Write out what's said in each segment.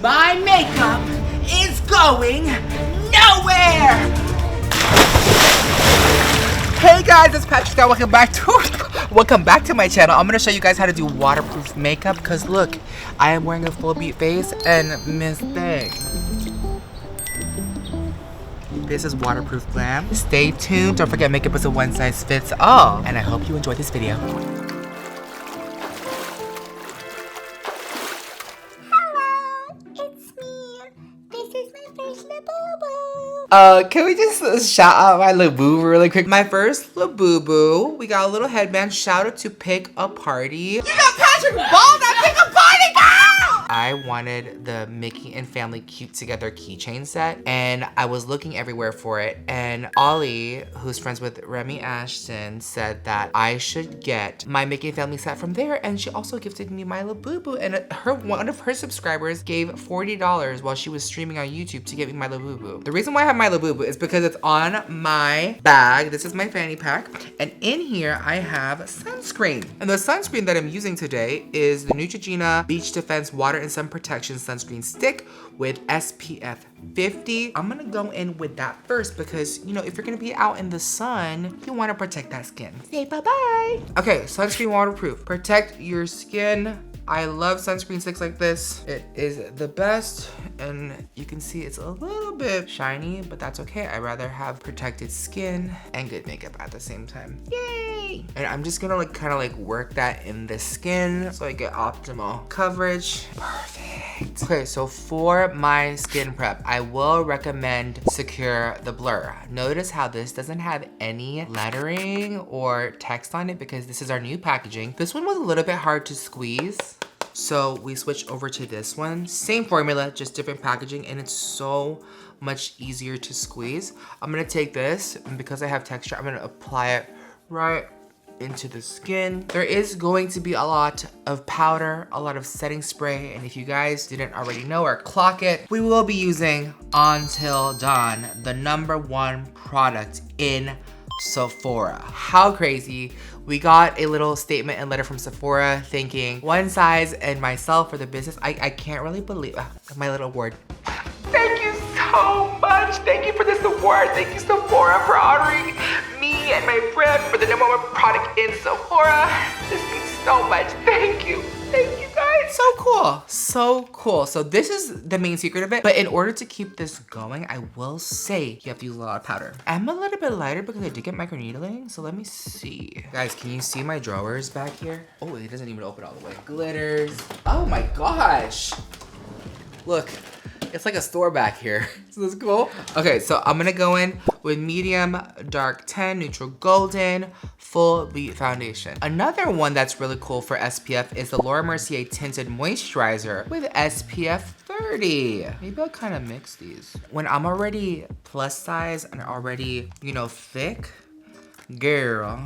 My makeup is going nowhere! Hey guys, it's Patrick Scott. Welcome back to my channel. I'm gonna show you guys how to do waterproof makeup because look, I am wearing a full beat face and Miss Thing. This is waterproof glam. Stay tuned. Don't forget, makeup is a one size fits all. And I hope you enjoy this video. Can we just shout out my Labubu really quick? My first Labubu. We got a little headband. Shout out to Pick a Party. You got Patrick Bald at Pick a Party, girl! I wanted the Mickey and Family Cute Together keychain set, and I was looking everywhere for it. And Ollie, who's friends with Remy Ashton, said that I should get my Mickey and Family set from there, and she also gifted me my Labubu. And one of her subscribers gave $40 while she was streaming on YouTube to get me my Labubu. The reason why I have my Labubu is because it's on my bag. This is my fanny pack, and in here I have sunscreen. And the sunscreen that I'm using today is the Neutrogena Beach Defense Water and Sun Protection Sunscreen Stick with SPF 50. I'm gonna go in with that first because, you know, if you're gonna be out in the sun, you wanna protect that skin. Say bye-bye. Okay, sunscreen waterproof. Protect your skin. I love sunscreen sticks like this. It is the best, and you can see it's a little bit shiny, but that's okay. I'd rather have protected skin and good makeup at the same time. Yay! And I'm just gonna kind of work that in the skin so I get optimal coverage. Perfect. Okay, so for my skin prep, I will recommend Secure the Blur. Notice how this doesn't have any lettering or text on it because this is our new packaging. This one was a little bit hard to squeeze, so we switched over to this one. Same formula, just different packaging, and it's so much easier to squeeze. I'm gonna take this, and because I have texture, I'm gonna apply it right into the skin. There is going to be a lot of powder, a lot of setting spray, and if you guys didn't already know or clock it, we will be using Until Dawn, the #1 product in Sephora. How crazy. We got a little statement and letter from Sephora thanking One Size and myself for the business. I can't really believe my little award. Thank you so much. Thank you for this award. Thank you, Sephora, for honoring me and my brand for the #1 product in Sephora. This means so much. Thank you. Thank you, guys. So cool. So cool. So this is the main secret of it. But in order to keep this going, I will say you have to use a lot of powder. I'm a little bit lighter because I did get microneedling. So let me see. Guys, can you see my drawers back here? Oh, it doesn't even open all the way. Glitters. Oh my gosh. Look. It's like a store back here. So that's cool. Okay, so I'm gonna go in with medium dark 10 neutral golden full beat foundation. Another one that's really cool for SPF is the Laura Mercier tinted moisturizer with SPF 30. Maybe I'll kind of mix these. When I'm already plus size and already, you know, thick, girl,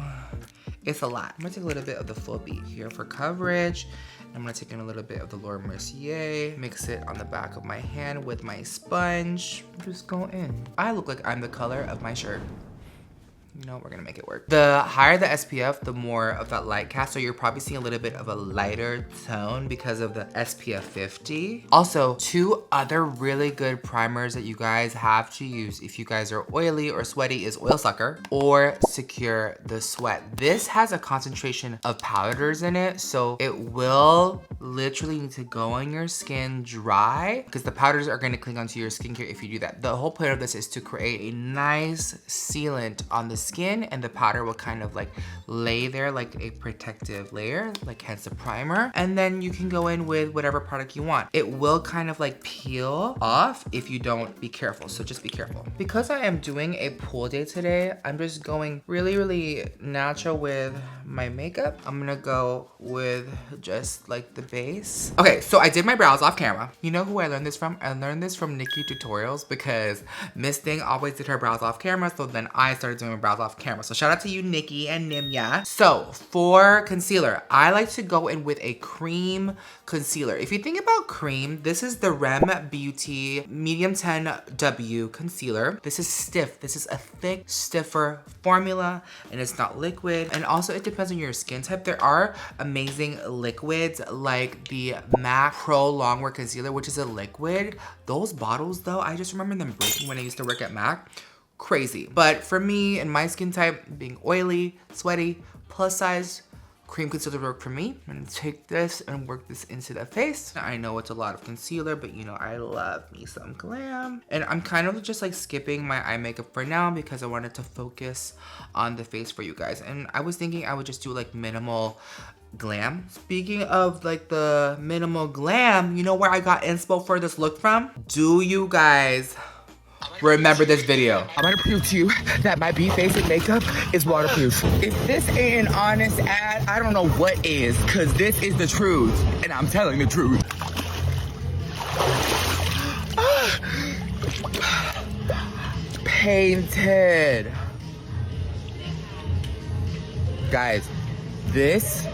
it's a lot. I'm gonna take a little bit of the full beat here for coverage. I'm gonna take in a little bit of the Laura Mercier, mix it on the back of my hand with my sponge. Just go in. I look like I'm the color of my shirt. No, we're gonna make it work. The higher the SPF, the more of that light cast. So you're probably seeing a little bit of a lighter tone because of the SPF 50. Also, 2 other really good primers that you guys have to use if you guys are oily or sweaty is Oil Sucker or Secure the Sweat. This has a concentration of powders in it, so it will literally need to go on your skin dry because the powders are gonna cling onto your skincare if you do that. The whole point of this is to create a nice sealant on the skin, and the powder will kind of lay there like a protective layer, hence the primer. And then you can go in with whatever product you want. It will kind of peel off if you don't be careful, so just be careful. Because I am doing a pool day today, I'm just going really, really natural with my makeup. I'm gonna go with just the base. Okay, so I did my brows off camera. You know who I learned this from? I learned this from Nikki Tutorials because Miss Thing always did her brows off camera, so then I started doing my brows have off camera. So shout out to you, Nikki and Nimya. So for concealer, I like to go in with a cream concealer. If you think about cream, this is the Rem Beauty Medium 10W concealer. This is stiff. This is a thick, stiffer formula, and it's not liquid. And also it depends on your skin type. There are amazing liquids like the MAC Pro Longwear Concealer, which is a liquid. Those bottles though, I just remember them breaking when I used to work at MAC. Crazy. But for me and my skin type, being oily, sweaty, plus size, cream concealer work for me. I'm gonna take this and work this into the face. I know it's a lot of concealer, but you know, I love me some glam. And I'm kind of just like skipping my eye makeup for now because I wanted to focus on the face for you guys. And I was thinking I would just do like minimal glam. Speaking of like the minimal glam, you know where I got inspo for this look from? Do you guys remember this video? I'm gonna prove to you that my Be Face and makeup is waterproof. If this ain't an honest ad, I don't know what is, cause this is the truth, and I'm telling the truth. Painted. Guys, this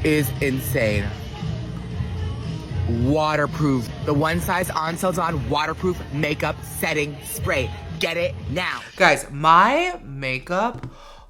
is insane. Waterproof. The One Size On Sells On waterproof makeup setting spray. Get it now. Guys, my makeup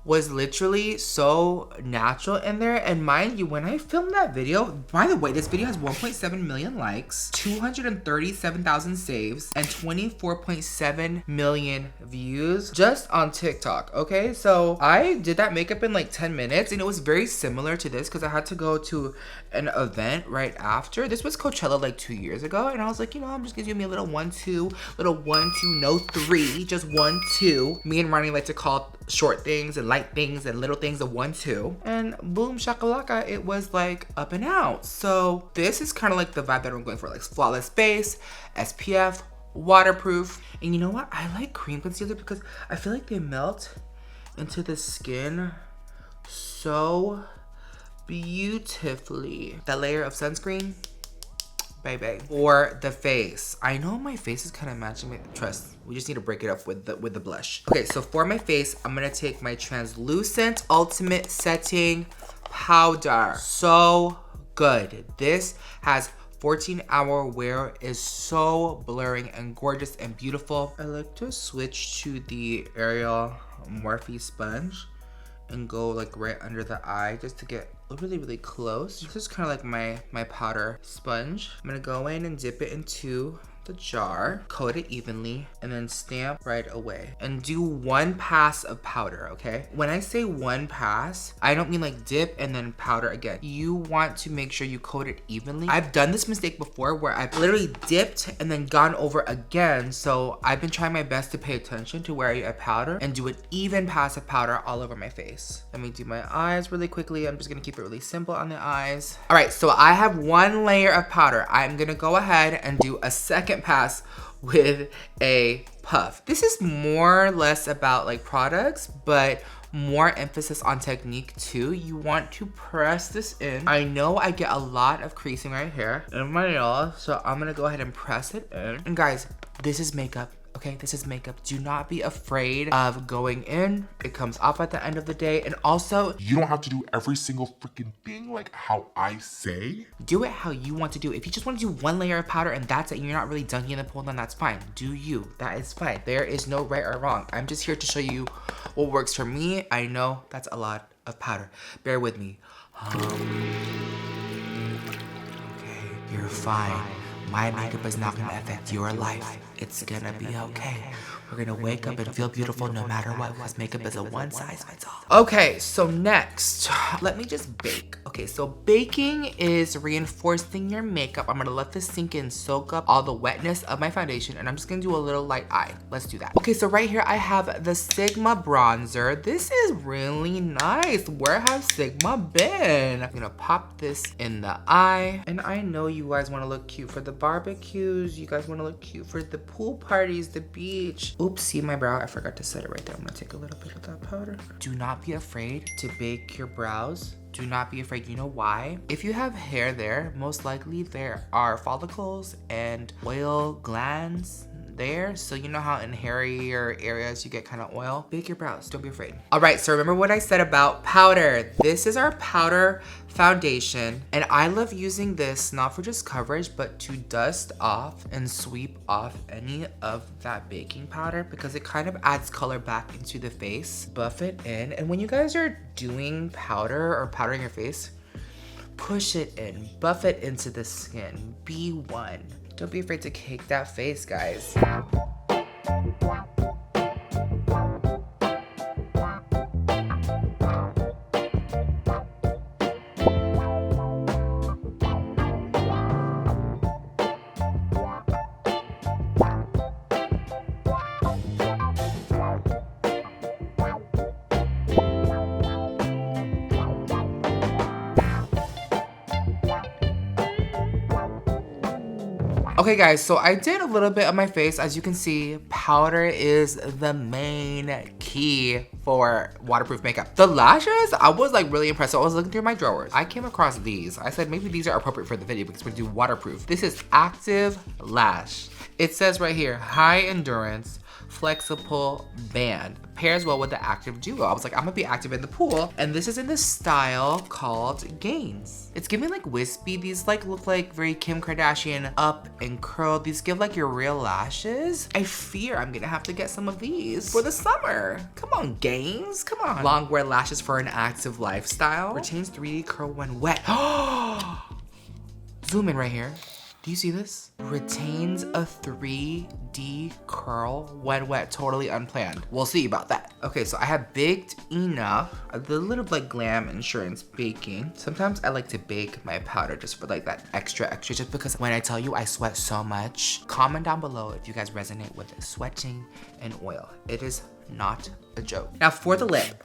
was literally so natural in there. And mind you, when I filmed that video, by the way, this video has 1.7 million likes, 237,000 saves, and 24.7 million views just on TikTok, okay? So I did that makeup in like 10 minutes and it was very similar to this because I had to go to an event right after. This was Coachella like 2 years ago and I was like, you know, I'm just gonna give me a little 1-2, little 1-2, no 3, just 1-2. Me and Ronnie like to call short things and light things and little things a 1-2, and boom shakalaka, it was like up and out. So this is kind of like the vibe that I'm going for, like flawless base, SPF, waterproof. And you know what, I like cream concealer because I feel like they melt into the skin so beautifully. That layer of sunscreen, baby. For the face, I know my face is kind of matching me. Trust, we just need to break it up with the blush. Okay, so for my face, I'm gonna take my Translucent Ultimate Setting Powder. So good. This has 14-hour wear, is so blurring and gorgeous and beautiful. I like to switch to the Ariel Morphe sponge and go like right under the eye just to get really close. This is kind of like my powder sponge. I'm gonna go in and dip it into the jar, coat it evenly, and then stamp right away. And do one pass of powder, okay? When I say one pass, I don't mean like dip and then powder again. You want to make sure you coat it evenly. I've done this mistake before where I've literally dipped and then gone over again. So I've been trying my best to pay attention to where I add powder and do an even pass of powder all over my face. Let me do my eyes really quickly. I'm just gonna keep it really simple on the eyes. All right, so I have one layer of powder. I'm gonna go ahead and do a second pass with a puff. This is more or less about like products, but more emphasis on technique too. You want to press this in. I know I get a lot of creasing right here in my nail, so I'm gonna go ahead and press it in. And guys, this is makeup. Okay, this is makeup. Do not be afraid of going in. It comes off at the end of the day. And also, you don't have to do every single freaking thing like how I say. Do it how you want to do it. If you just want to do one layer of powder and that's it, and you're not really dunking in the pool, then that's fine. Do you. That is fine. There is no right or wrong. I'm just here to show you what works for me. I know that's a lot of powder. Bear with me. Okay, you're fine. My makeup is not gonna affect your life. It's gonna be okay. We're gonna wake up and feel beautiful no matter what, because makeup is a one size fits all. Okay, so next, let me just bake. Okay, so baking is reinforcing your makeup. I'm gonna let this sink in, soak up all the wetness of my foundation, and I'm just gonna do a little light eye. Let's do that. Okay, so right here I have the Sigma bronzer. This is really nice. Where has Sigma been? I'm gonna pop this in the eye. And I know you guys wanna look cute for the barbecues. You guys wanna look cute for the pool parties, the beach. Oops, see my brow? I forgot to set it right there. I'm gonna take a little bit of that powder. Do not be afraid to bake your brows. Do not be afraid. You know why? If you have hair there, most likely there are follicles and oil glands there. So you know how in hairier areas you get kind of oil? Bake your brows, don't be afraid. All right, so remember what I said about powder. This is our powder foundation, and I love using this not for just coverage, but to dust off and sweep off any of that baking powder because it kind of adds color back into the face. Buff it in, and when you guys are doing powder or powdering your face, push it in, buff it into the skin. Be one. Don't be afraid to cake that face, guys. Okay guys, so I did a little bit of my face. As you can see, powder is the main key for waterproof makeup. The lashes, I was like really impressed. So I was looking through my drawers. I came across these. I said maybe these are appropriate for the video because we're gonna do waterproof. This is Active Lash. It says right here, high endurance, flexible band. Pairs well with the Active Duo. I was like, I'm gonna be active in the pool. And this is in the style called Gains. It's giving like wispy. These like look like very Kim Kardashian up and curled. These give like your real lashes. I fear I'm gonna have to get some of these for the summer. Come on, Gains, come on. Long wear lashes for an active lifestyle. Retains 3D curl when wet. Zoom in right here. Do you see this? Retains a 3D curl when wet, totally unplanned. We'll see about that. Okay, so I have baked enough. A little like glam insurance baking. Sometimes I like to bake my powder just for like that extra, just because when I tell you I sweat so much. Comment down below if you guys resonate with sweating and oil. It is not a joke. Now for the lip.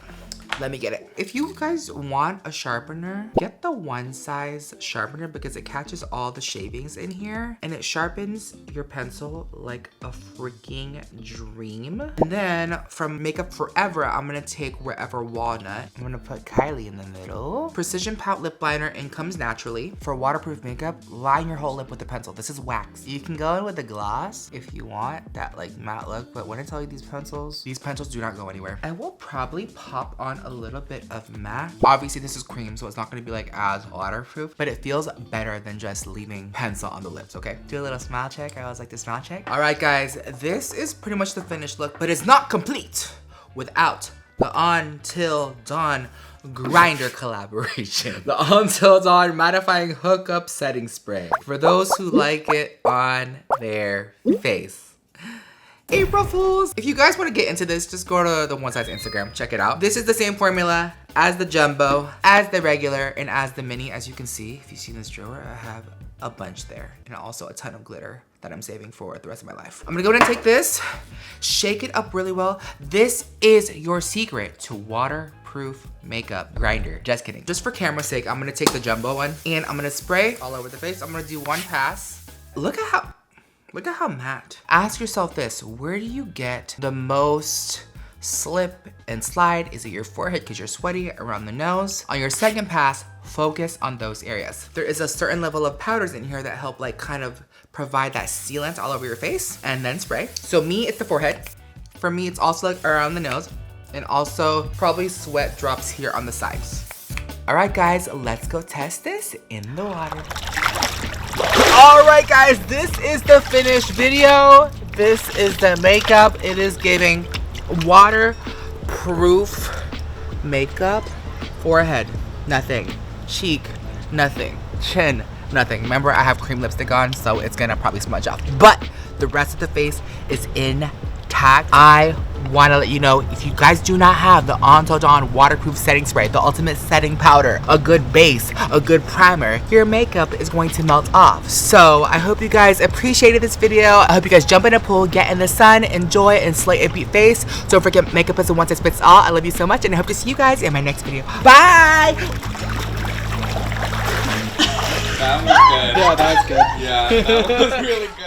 Let me get it. If you guys want a sharpener, get the one size sharpener because it catches all the shavings in here and it sharpens your pencil like a freaking dream. And then from Makeup Forever, I'm gonna take Wherever Walnut. I'm gonna put Kylie in the middle. Precision Pout Lip Liner and comes naturally. For waterproof makeup, line your whole lip with a pencil. This is wax. You can go in with a gloss if you want that like matte look, but when I tell you these pencils do not go anywhere. I will probably pop on a little bit of matte. Obviously this is cream, so it's not gonna be like as waterproof, but it feels better than just leaving pencil on the lips, okay? Do a little smile check. I always like to smile check. All right guys, this is pretty much the finished look, but it's not complete without the Until Dawn Grindr collaboration. The Until Dawn Mattifying Hookup Setting Spray. For those who like it on their face. April Fools! If you guys want to get into this, just go to the One Size Instagram, check it out. This is the same formula as the jumbo, as the regular, and as the mini. As you can see, if you see this drawer, I have a bunch there, and also a ton of glitter that I'm saving for the rest of my life. I'm gonna go ahead and take this, shake it up really well. This is your secret to waterproof makeup grinder. Just kidding. Just for camera's sake, I'm gonna take the jumbo one, and I'm gonna spray all over the face. I'm gonna do one pass. Look at how matte. Ask yourself this, where do you get the most slip and slide? Is it your forehead because you're sweaty, around the nose? On your second pass, focus on those areas. There is a certain level of powders in here that help like kind of provide that sealant all over your face, and then spray. So me, it's the forehead. For me, it's also like around the nose, and also probably sweat drops here on the sides. All right guys, let's go test this in the water. All right guys, this is the finished video. This is the makeup. It is giving waterproof makeup. Forehead, nothing. Cheek, nothing. Chin, nothing. Remember, I have cream lipstick on, so it's gonna probably smudge off. But the rest of the face is intact. I want to let you know, if you guys do not have the Until Dawn waterproof setting spray, the ultimate setting powder, a good base, a good primer, your makeup is going to melt off. So I hope you guys appreciated this video. I hope you guys jump in a pool, get in the sun, enjoy, and slay a beat face. Don't forget, makeup is a one size fits all. I love you so much, and I hope to see you guys in my next video. Bye! That was good. Yeah, that was good. Yeah, that was really good.